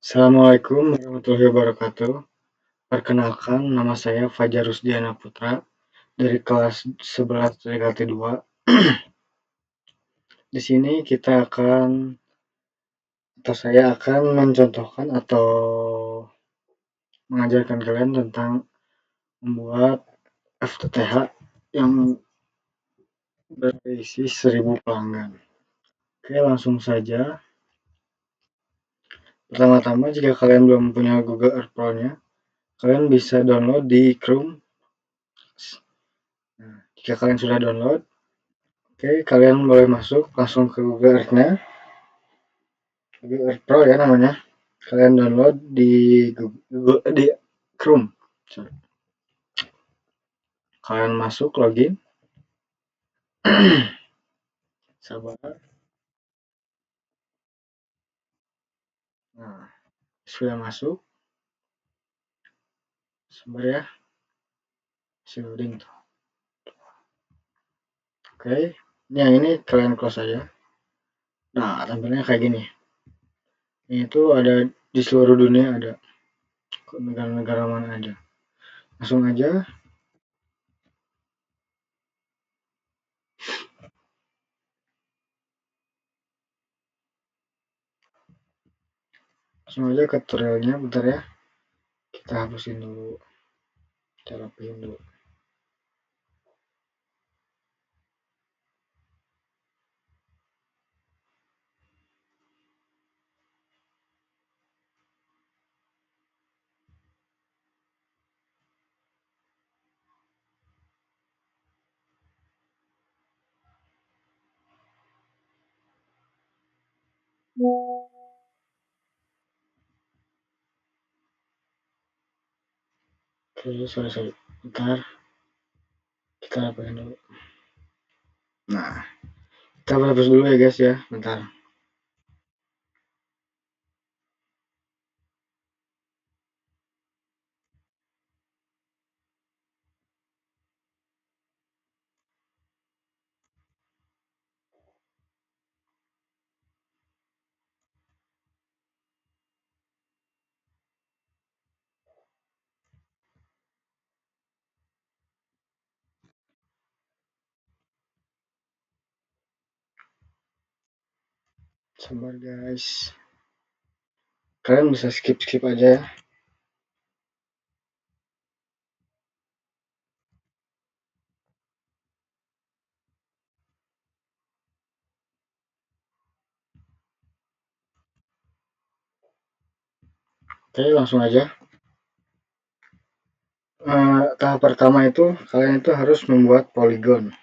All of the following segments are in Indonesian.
Assalamualaikum warahmatullahi wabarakatuh. Perkenalkan, nama saya Fajar Rusdiana Putra dari kelas 11 TKT 2. Di sini saya akan mencontohkan atau mengajarkan kalian tentang membuat FTTH yang berisi 1000 pelanggan. Oke, langsung saja. Pertama-tama, jika kalian belum punya Google Earth Pro-nya, kalian bisa download di Chrome. Nah, jika kalian sudah download, oke, kalian boleh masuk langsung ke Google Earth-nya. Google Earth Pro ya namanya. Kalian download di Chrome. Kalian masuk login. Sabar. Nah, sudah masuk. Sabar ya. Loading tuh. Oke. Ini kalian close aja. Nah, tampilnya kayak gini. Ini tuh ada di seluruh dunia, ada negara-negara mana aja. Langsung aja. Langsung aja ke tutorialnya, bentar ya. Kita hapusin dulu. Kita rapiin dulu. Oke, sorry. Bentar. Kita rapiin dulu. Nah, kita hapus dulu ya guys ya. Bentar. Sabar guys. Kalian bisa skip aja ya. Oke, langsung aja. Tahap pertama itu kalian itu harus membuat poligon.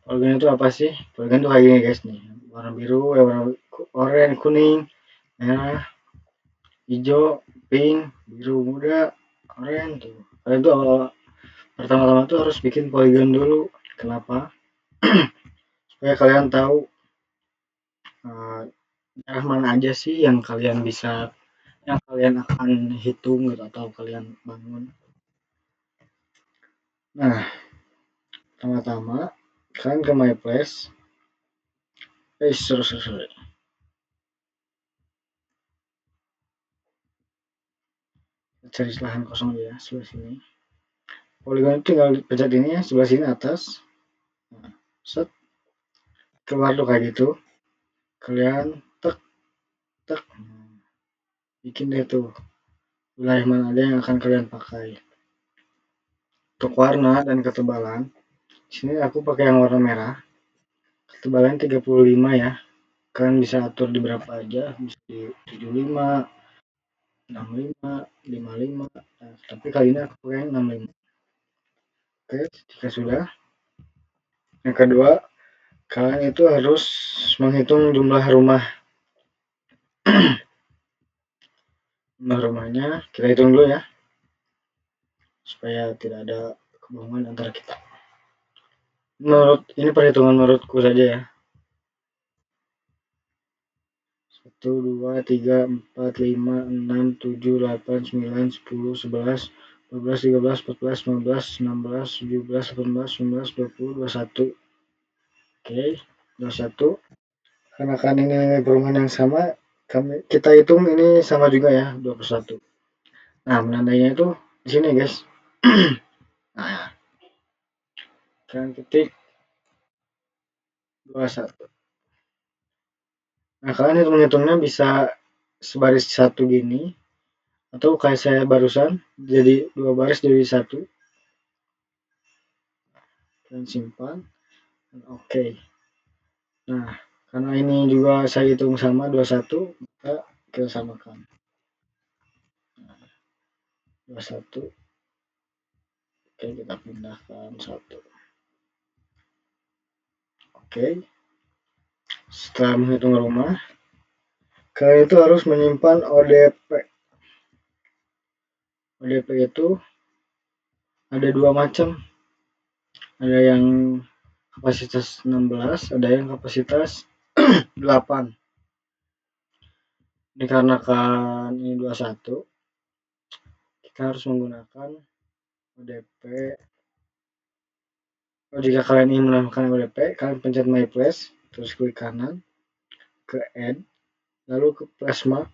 Poligon itu apa sih? Poligon itu kayak gini guys nih. Warna biru, warna oranye, kuning, merah, hijau, pink, biru muda, oranye tuh. Kalian tuh pertama-tama tuh harus bikin poligon dulu. Kenapa? Supaya kalian tahu daerah mana aja sih yang kalian akan hitung gitu atau kalian bangun. Nah, pertama-tama kalian ke my place. Sorry. Cari lahan kosong ya sebelah sini. Poligon itu tinggal pencet ini ya, sebelah sini atas. Nah, set, keluar tuh kayak gitu. Kalian tek, bikin deh tuh wilayah mana aja yang akan kalian pakai. Untuk warna dan ketebalan, sini aku pakai yang warna merah. Ketebalan 35 ya. Kalian bisa atur di berapa aja, bisa di 75, 65, 55. Nah, tapi kali ini aku pakai 65. Oke, jika sudah. Yang kedua, kalian itu harus menghitung jumlah rumah. Jumlah rumahnya kita hitung dulu ya, supaya tidak ada kebohongan antara kita. Ini perhitungan menurutku saja ya. 1, 2, 3, 4, 5, 6, 7, 8, 9, 10, 11, 12, 13, 14, 15, 16, 17, 18, 19, 20, 21. Oke, 21. Karena kan ini perumahan yang sama, Kita hitung ini sama juga ya, 21. Nah, menandainya itu di sini, guys. Nah, kalian ketik 21. Nah, kalian hitung-hitungnya bisa sebaris satu gini, atau kayak saya barusan, jadi 2 baris jadi 1. Kalian simpan, dan oke. Nah, karena ini juga saya hitung sama 21, maka kita samakan. 21, oke, kita pindahkan 1. Oke, setelah menghitung rumah, kalian itu harus menyimpan ODP. ODP itu ada 2 macam. Ada yang kapasitas 16, ada yang kapasitas 8. Dikarenakan ini 21, kita harus menggunakan ODP. Jika kalian ingin menambahkan ODP, kalian pencet My Place, terus klik kanan ke Add, lalu ke Plasma,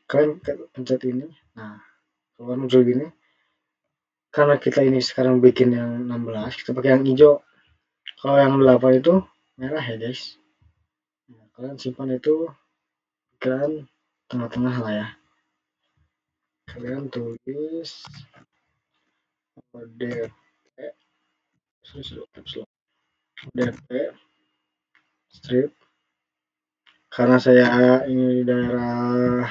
kalian pencet ini. Nah, keluar muncul gini. Karena kita ini sekarang bikin yang 16, kita pakai yang hijau. Kalau yang 8 itu merah ya, guys. Nah, kalian simpan itu kan tengah-tengah lah ya. Kalian tulis ODP, ODP strip. Karena saya ini di daerah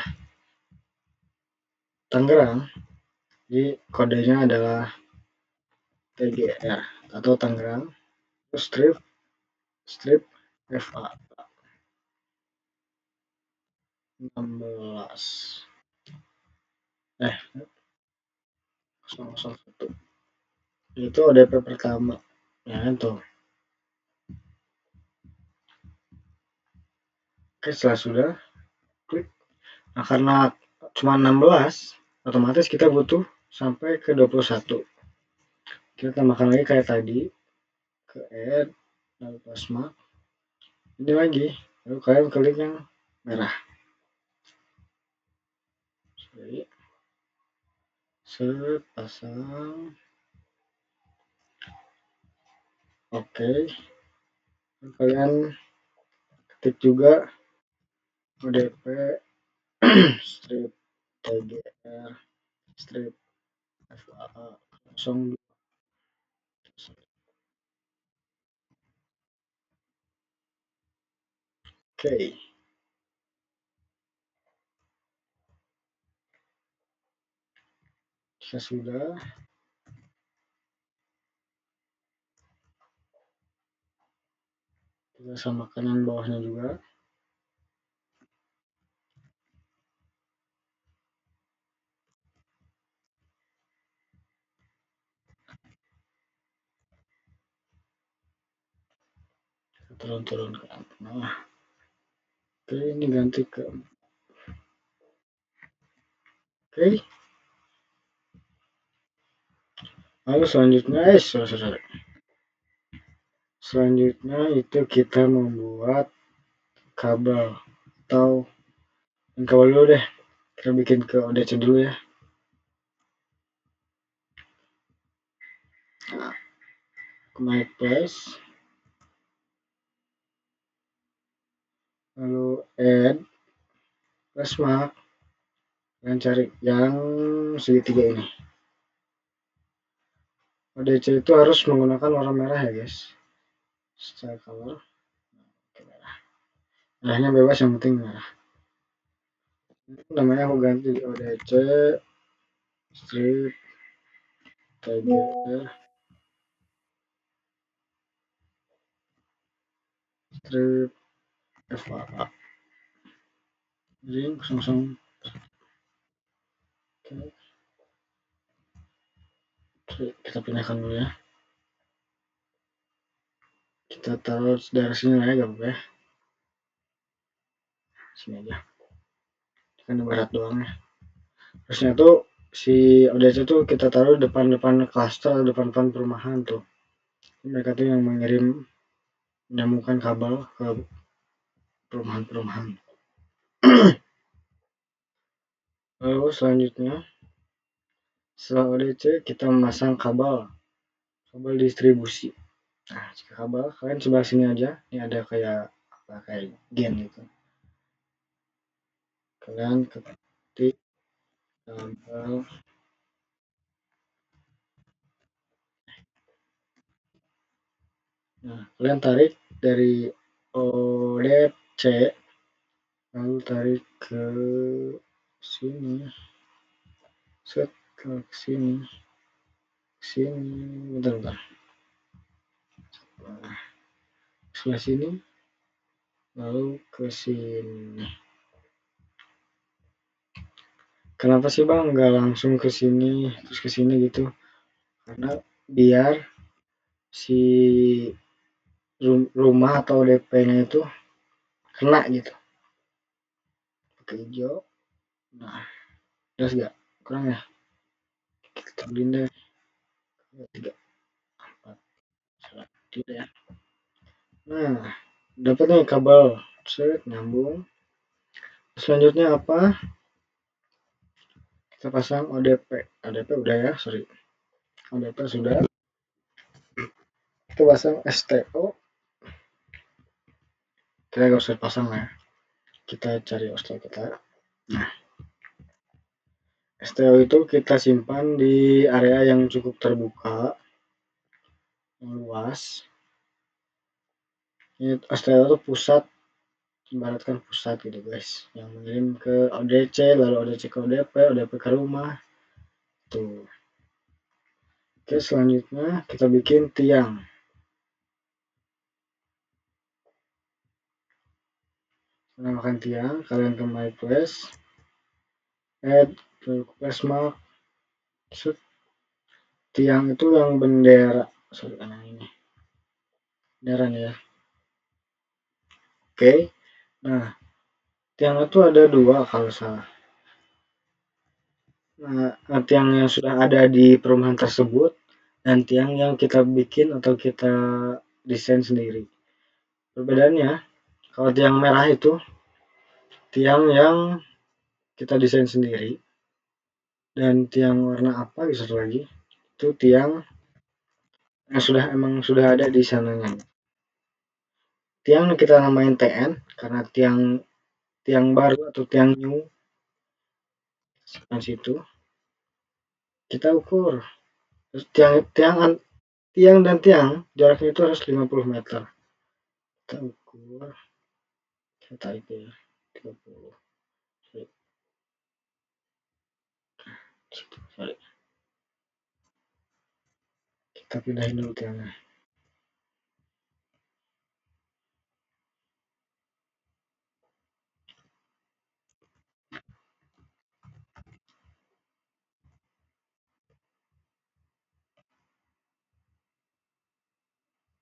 Tangerang, jadi kodenya adalah TGR atau Tangerang. Terus strip FA 16 001. Itu ODP pertama ya kan tuh. Oke, setelah sudah klik. Nah, karena cuma 16, otomatis kita butuh sampai ke 21. Kita tambahkan lagi kayak tadi, ke add, lalu plasma, ini lagi, lalu kalian klik yang merah. Jadi, pasang. Oke, kalian ketik juga ODP strip TGR strip FAA 02. Oke, jika sudah, kita samakan yang bawahnya juga. Turun-turunkan. Nah, oke, ini ganti ke oke. Lalu selanjutnya selanjutnya itu kita membuat kabel atau kabel dulu deh. Kita bikin ke ODC dulu ya. Nah, ke My Place, lalu add plasma, dan cari yang segitiga ini. ODC itu harus menggunakan warna merah ya, guys. Style color merah. Merahnya bebas, yang penting merah. Namanya aku ganti di ODC strip TGR strip FAA. Jadi langsung kita pindahkan dulu ya. Kita taruh dari sini lah ya, gak apa-apa ya. Sini aja. Kan barat doang ya. Terusnya tuh si ODC tuh kita taruh depan-depan klaster, depan-depan perumahan tuh. Mereka tuh yang mengirim, menyambungkan kabel ke perumahan-perumahan. Lalu selanjutnya setelah ODC kita memasang kabel distribusi. Nah, jika kabel kalian sebelah sini aja, ini ada kayak gen gitu. Kalian ketik kabel. Nah, kalian tarik dari ODC, lalu tarik ke sini, set ke sini, bentar. Nah, sebelah sini, lalu ke sini. Kenapa sih bang nggak langsung ke sini terus ke sini gitu? Karena biar si rumah atau DP-nya itu kena gitu. Pakai hijau. Nah, jelas nggak? Kurang ya? Kita turunin deh. 3, 4, tidak ya. Nah, dapat nih kabel. Set, nyambung. Selanjutnya apa? Kita pasang ODP. ODP udah ya, sorry. ODP sudah. Kita pasang STO. Kita nggak usah pasang ya. Kita cari STO kita. Nah, STO itu kita simpan di area yang cukup terbuka, yang luas. Ini STO itu pusat, ibaratkan pusat gitu guys, yang mengirim ke ODC, lalu ODC ke ODP, ODP ke rumah. Tuh. Oke, selanjutnya kita bikin tiang. Menambahkan tiang, kalian ke my place, add place mark, set. Tiang itu yang bendera, sorry ini bendera nih ya. Oke, nah tiang itu ada 2 kalau salah. Nah, tiang yang sudah ada di perumahan tersebut dan tiang yang kita bikin atau kita desain sendiri. Perbedaannya, kalau tiang merah itu tiang yang kita desain sendiri, dan tiang warna apa bisa lagi itu tiang yang sudah ada di sananya. Tiang kita namain TN karena tiang baru atau tiang new. Sekarang situ kita ukur. Terus tiang dan tiang jaraknya itu harus 50 meter. Kita ukur, kita tarik ya 30. Sorry. Kita pindahin dulu tiangnya.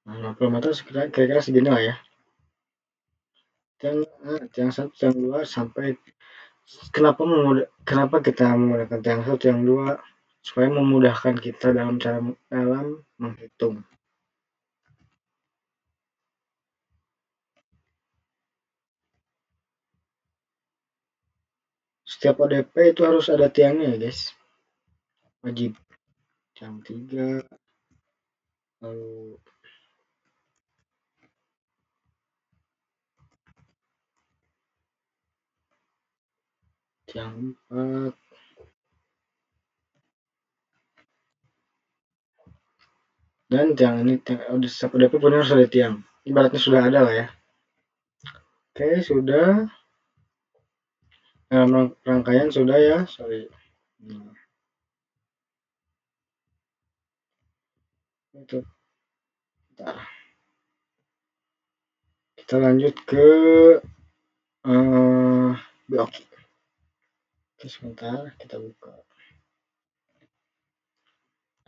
Nah, 50 meter kira-kira segini lah ya. Tiang 1, tiang 2 sampai kenapa kita menggunakan tiang 1, tiang 2 supaya memudahkan kita dalam menghitung. Setiap ODP itu harus ada tiangnya ya guys, wajib. Tiang 3, lalu tiang 4, dan tiang ini setiap ODP punya harus ada tiang, ibaratnya sudah ada lah ya. Oke, sudah dalam rangkaian sudah ya, sorry. Itu kita lanjut ke BOK. Oke, sebentar kita buka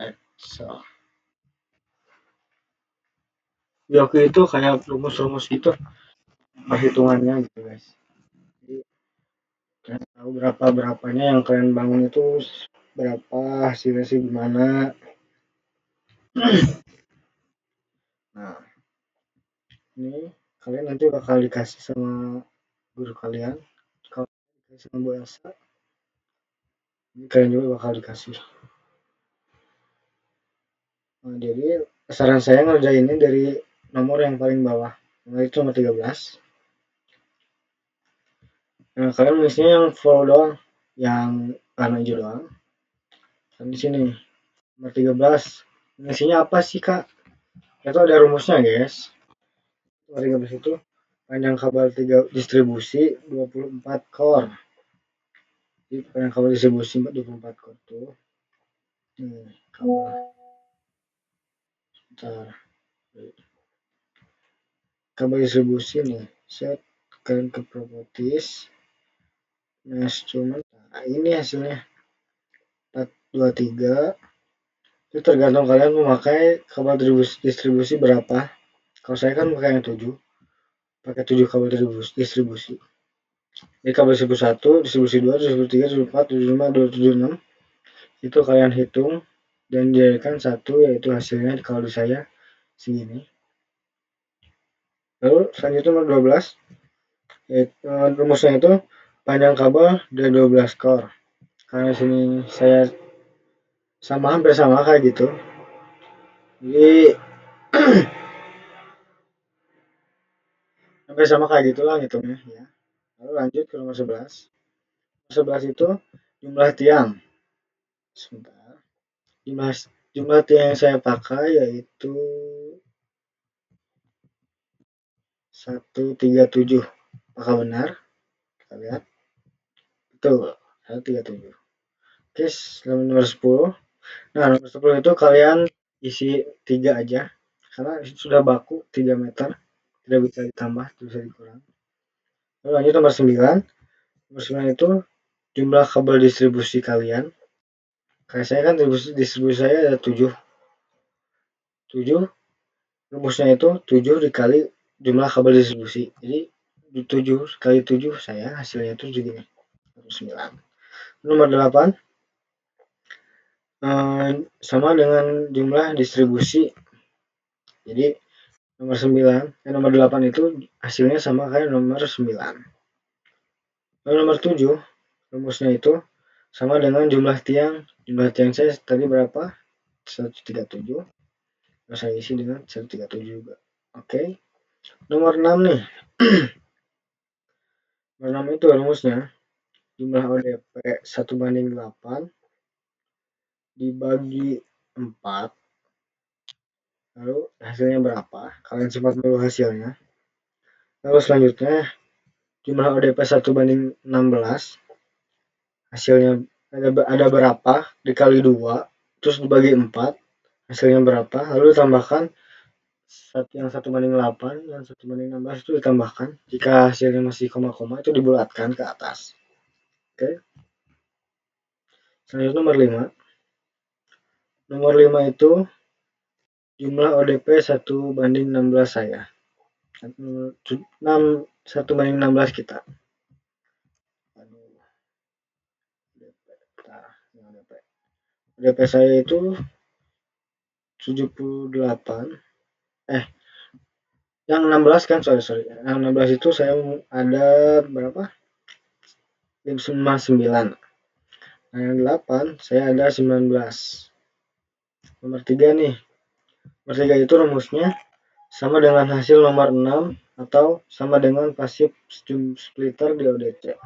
Excel. BOK itu kayak rumus-rumus gitu perhitungannya gitu guys. Jadi kalian tahu berapanya yang kalian bangun itu berapa, hasilnya sih gimana. Nah, ini kalian nanti bakal dikasih sama guru kalian sama Bu Elsa. Ini kalian juga bakal dikasih. Nah, jadi saran saya ngerjainnya dari nomor yang paling bawah. Nah, itu nomor 13. Nah, kalian misinya yang full doang, yang warna hijau doang. Dan di sini nomor 13. Misinya apa sih, Kak? Itu ada rumusnya, guys. Nomor 13 itu panjang kabel 3 distribusi 24 core. Jadi panjang kabel distribusi 24 core tuh. Kabel. Bentar. Kabel distribusi nih. Set kalian ke properties. Nah, cuman nah ini hasilnya 423. Itu tergantung kalian memakai kabel distribusi berapa. Kalau saya kan pakai yang 7. Pakai 7 kabel distribusi. Jadi kabel distribusi 1, distribusi 2, distribusi 3, distribusi 4, distribusi 5, 27, 6. Itu kalian hitung dan jadikan satu, yaitu hasilnya kalau di saya segini. Lalu selanjutnya nomor 12. Rumusnya itu panjang kabel dari 12 core. Karena sini saya hampir sama kayak gitu. Jadi hampir sama kayak gitulah ngitungnya ya. Lalu lanjut ke nomor 11. Nomor 11 itu jumlah tiang. Sebentar. Jumlah tiang yang saya pakai yaitu 137. Apakah benar? Kita lihat. Betul, 137. Oke, nomor 10. Nah, nomor 10 itu kalian isi 3 aja. Karena sudah baku 3 meter. Tidak bisa ditambah, tidak bisa dikurang. Lalu lanjut nomor 9. Nomor 9 itu jumlah kabel distribusi kalian. Kayak saya kan distribusi saya ada 7. 7 rumusnya itu 7 dikali jumlah kabel distribusi. Jadi 7 kali 7 saya hasilnya itu segini. 9. Nomor 8 sama dengan jumlah distribusi. Jadi nomor 8 itu hasilnya sama kayak nomor 9. Lalu nomor 7 rumusnya itu sama dengan jumlah tiang. Jumlah tiang saya tadi berapa? 137. Terus saya isi dengan 137 juga. Oke. Nomor 6 nih. Nomor 6 itu rumusnya jumlah ODP 1:8 dibagi 4. Lalu hasilnya berapa? Kalian simpan dulu hasilnya. Lalu selanjutnya jumlah ODP 1:16. Hasilnya ada berapa dikali 2 terus dibagi 4, hasilnya berapa, lalu ditambahkan yang 1:8 dan 1:16 itu ditambahkan. Jika hasilnya masih koma-koma itu dibulatkan ke atas. Oke. Selanjutnya nomor 5. Nomor 5 itu jumlah ODP 1:16 saya. 1:16 kita. ODP saya itu 78. Yang 16 kan, sorry. Yang 16 itu saya ada berapa? 59. Nah, yang 8 saya ada 19. Nomor 3 nih. Nomor 3 itu rumusnya sama dengan hasil nomor 6 atau sama dengan pasif splitter di ODC.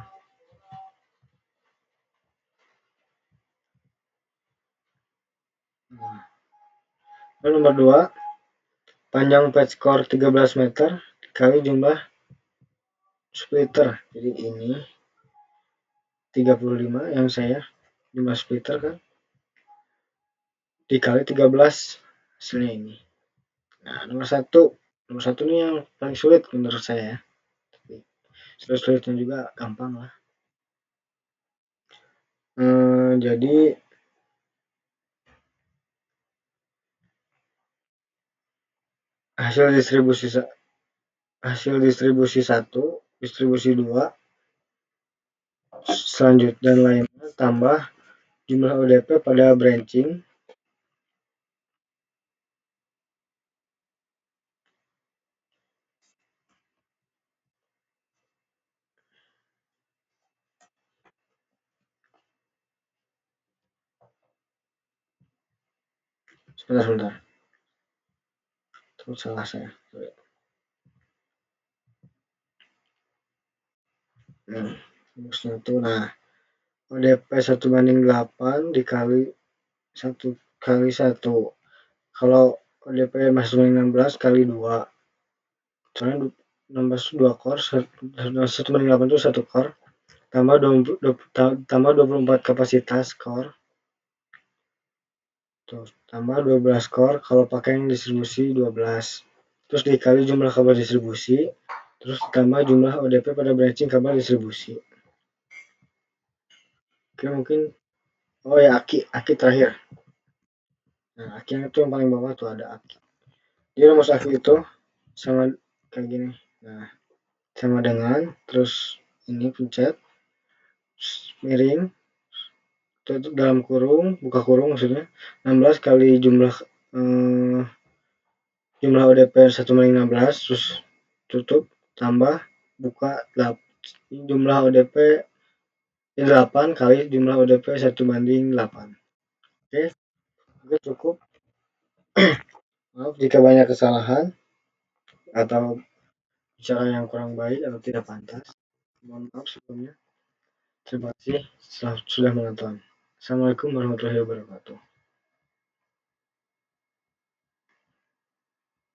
Lalu nomor 2, panjang patch core 13 meter dikali jumlah splitter. Jadi ini 35 yang saya jumlah splitter kan dikali 13 hasilnya ini. Nah, nomor satu ini yang paling sulit menurut saya. Tapi sulit-sulitnya juga gampang lah. Jadi hasil distribusi 1, distribusi 2, selanjutnya dan lainnya tambah jumlah ODP pada branching Sebentar. Itu salah saya. Rumusnya itu, nah, ODP 1/8 dikali 1 kali 1. Kalau ODP masih 16 kali 2. Soalnya 16 2 core, 1/8 itu 1 core. Tambah 24 kapasitas core. Tuh, tambah 12 core kalau pakai yang distribusi 12. Terus dikali jumlah kabel distribusi, terus tambah jumlah ODP pada branching kabel distribusi. Oke, mungkin ya aki terakhir. Nah, aki yang itu yang paling bawah tuh ada aki. Jadi rumus aki itu sama kayak gini. Nah, sama dengan terus ini pencet miring tutup dalam kurung, buka kurung maksudnya 16 kali jumlah ODP 1/16 terus tutup tambah buka jumlah ODP 8 kali jumlah ODP 1/8. Oke, itu cukup. Maaf jika banyak kesalahan atau bicara yang kurang baik atau tidak pantas. Mohon maaf sebelumnya. Terima kasih sudah menonton. Assalamualaikum warahmatullahi wabarakatuh.